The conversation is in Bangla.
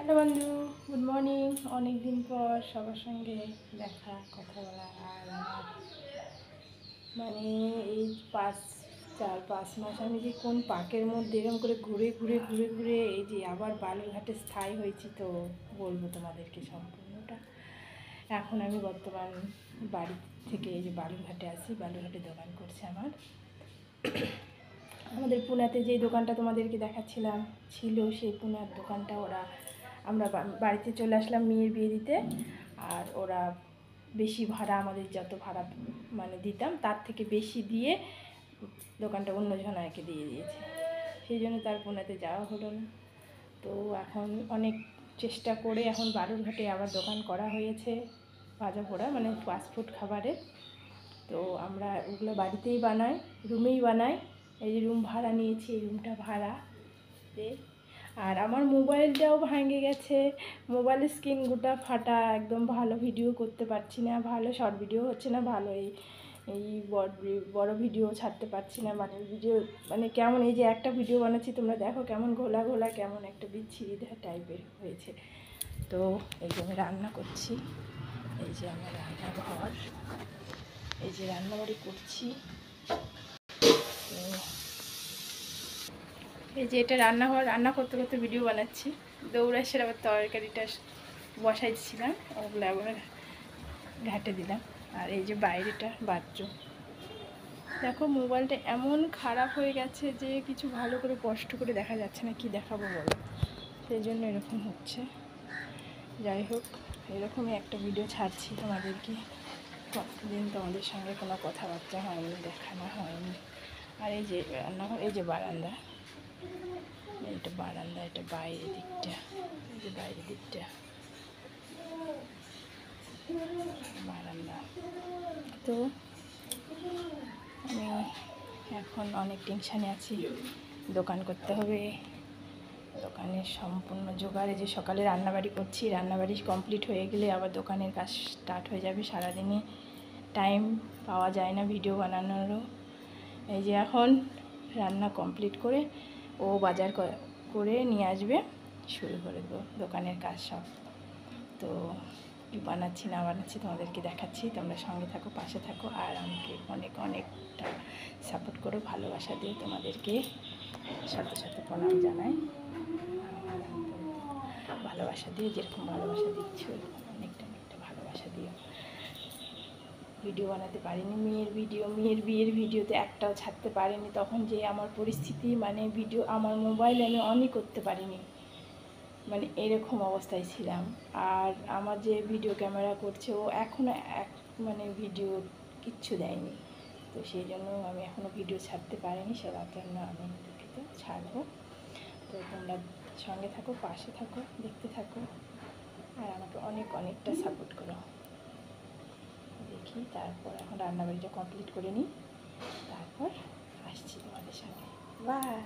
হ্যালো বন্ধু, গুড মর্নিং। অনেক দিন পর সবার সঙ্গে দেখা, কথা বলা। আর আমার এই 4-5 মাস আমি যে কোন পার্কের মধ্যে এরকম করে ঘুরে ঘুরে ঘুরে ঘুরে এই যে আবার বালুরঘাটে স্থায়ী হয়েছি, তো বলবো তোমাদেরকে সম্পূর্ণটা। এখন আমি বর্তমান বাড়ি থেকে এই যে বালুরঘাটে আসি, বালুরঘাটে দোকান করছে আমাদের পুনাতে যে দোকানটা তোমাদেরকে দেখাচ্ছিলাম ছিল, সেই পুনার দোকানটা আমরা বাড়িতে চলে আসলাম মেয়ের বিয়ে দিতে। আর ওরা বেশি ভাড়া, আমাদের যত ভাড়া দিতাম তার থেকে বেশি দিয়ে দোকানটা অন্য জনাকে দিয়ে দিয়েছে। সেই জন্য তার পুনাতে যাওয়া হলো না। তো এখন অনেক চেষ্টা করে এখন বালুরঘাটে আবার দোকান করা হয়েছে, ভাজা পোড়া ফাস্টফুড খাবারের। তো আমরা ওগুলো বাড়িতেই বানাই, রুমেই বানাই। এই যে রুম ভাড়া নিয়েছি, এই রুমটা ভাড়া দে। আর আমার মোবাইলটাও ভেঙে গেছে, মোবাইলের স্ক্রিন গোটা ফাটা, একদম ভালো ভিডিও করতে পারছি না, ভালো শর্ট ভিডিও হচ্ছে না, ভালো এই বড় ভিডিও ছাড়তে পারছি না। ভিডিও কেমন, এই যে একটা ভিডিও বানাচ্ছি তোমরা দেখো কেমন ঘোলা ঘোলা, কেমন একটা বিচ্ছিরি টাইপের হয়েছে। তো এই যে আমি রান্না করছি, এই যে আমার রান্নাঘর, এই যে রান্নাবাড়ি করছি। এই যে এটা রান্নাঘর, রান্না করতে করতে ভিডিও বানাচ্ছি। দৌড়ে এসে আবার তরকারিটা বসাইছিলাম, ওগুলো আবার ঘাটে দিলাম। আর এই যে বাইরেটা বাথরুম। দেখো মোবাইলটা এমন খারাপ হয়ে গেছে যে কিছু ভালো করে স্পষ্ট করে দেখা যাচ্ছে না, কি দেখাবো বলো, সেই জন্য এরকম হচ্ছে। যাই হোক, এরকমই একটা ভিডিও ছাড়ছি তোমাদেরকে। কতদিন তোমাদের সঙ্গে কোনো কথাবার্তা হয়নি, দেখানো হয়নি। আর এই যে রান্নাঘর, এই যে বারান্দা, এটা বারান্দা, এটা বাইরের দিকটা, এই যে বাইরের দিকটা বারান্দা। তো আমি এখন অনেক টেনশানে আছি, দোকান করতে হবে, দোকানের সম্পূর্ণ জোগাড়ে যে সকালে রান্নাবাড়ি করছি, রান্নাবাড়ি কমপ্লিট হয়ে গেলে আবার দোকানের কাজ স্টার্ট হয়ে যাবে। সারাদিনে টাইম পাওয়া যায় না ভিডিও বানানোরও। এই যে এখন রান্না কমপ্লিট করে ও বাজার করে নিয়ে আসবে, শুরু করে দেবো দোকানের কাজ সব। তো কী বানাচ্ছি না বানাচ্ছি তোমাদেরকে দেখাচ্ছি, তোমরা সঙ্গে থাকো, পাশে থাকো। আর আমাকে অনেকটা সাপোর্ট করো, ভালোবাসা দিও। তোমাদেরকে সাথে সাথে প্রণাম জানাই। ভালোবাসা দিও, যেরকম ভালোবাসা দিচ্ছ অনেকটা ভালোবাসা দিও। ভিডিও বানাতে পারিনি, মেয়ের বিয়ের ভিডিওতে একটাও ছাড়তে পারিনি। তখন যে আমার পরিস্থিতি, ভিডিও আমার মোবাইলে আমি অনই করতে পারিনি, এরকম অবস্থায় ছিলাম। আর আমার যে ভিডিও ক্যামেরা করছে ও এখনও ভিডিও কিচ্ছু দেয়নি। তো সেই জন্য আমি এখনও ভিডিও ছাড়তে পারিনি, সেটার জন্য আমি দুঃখিত। ছাড়বো। তো তোমরা সঙ্গে থাকো, পাশে থাকো, দেখতে থাকো, আর আমাকে অনেকটা সাপোর্ট করো। দেখি তারপর এখন রান্নাবাড়িটা কমপ্লিট করে নিই, তারপর আসছি তোমাদের সঙ্গে। বাই।